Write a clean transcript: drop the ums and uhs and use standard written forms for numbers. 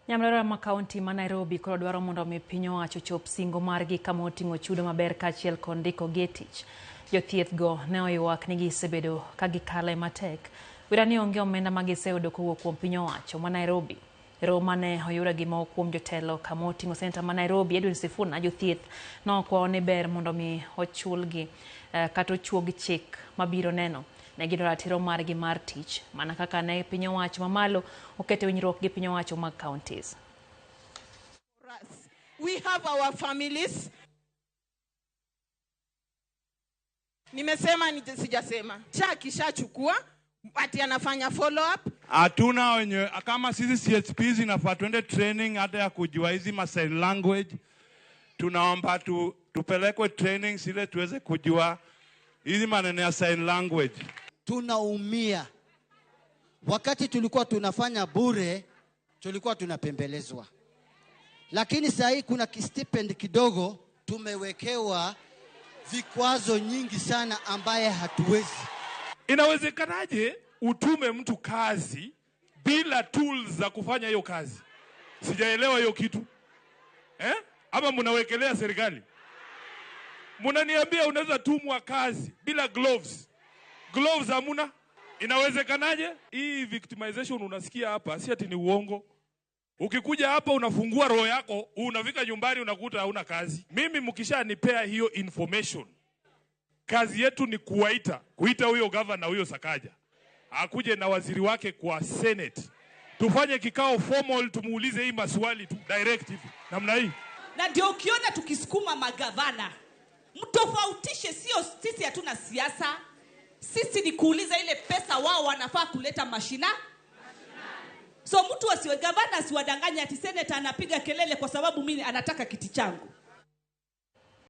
Nyamrera ma kaunti ma Nairobi koro dwaro mondo mi piny owacho chop singo margi kama oting'o chudo maber kaachiel kod ndiko getich. Jothieth go ne oywak ni gisebedo ka gikale matek. Wira ni onge omenda ma giseyudo kowuok kuom piny owacho ma Nairobi. Romo mane oyudo gi moko kuom jotelo kama oting'o senta ma Nairobi, Edwin Sifuna, jothieth nokwayo ni ber mondo mi ochulgi kata ochuog chik mabiro neno ne gin ratiro margi mar tich mana kaka ne piny owacho mamalo oketo winjruok gi piny owacho mag counties. We have our families. Nimesema sijasema. Kishachukua ati anafanya follow up. Hatuna wenye kama sisi CHPs inafaa twende training hata ya kujua hizi sign language. Tunaomba tupelekwe training ile tuweze kujua hizi maneno ya sign language. Tunaumia. Wakati tulikuwa tunafanya bure, tulikuwa tunapembelezwa. Lakini sasa hii kuna stipend kidogo, tumewekewa vikwazo nyingi sana ambaye hatuwezi. Inawezekanaje utume mtu kazi bila tools za kufanya hiyo kazi? Sijaelewa hiyo kitu. Ama mnawekelea serikali? Mnaniambia unaweza tumwa kazi bila gloves. Gloves hamuna? Inawezekanaje? Hii victimization unasikia hapa si ati ni uongo. Ukikuja hapa unafungua roho yako, unafika nyumbani unakuta hauna kazi. Mimi mkishanipea hiyo information, kazi yetu ni kuita huyo governor huyo Sakaja akuje na waziri wake kwa Senate, tufanye kikao formal, tumuulize hii maswali tu directive namna hii. Na ndio ukiona tukisukuma magavana, mtofautishe, sio sisi hatuna siasa. Sisi ni kuuliza ile pesa wao wanafaa kuleta mashinani. So mtu asiwe gavana asiwadanganya ati senator anapiga kelele kwa sababu mimi anataka kiti changu.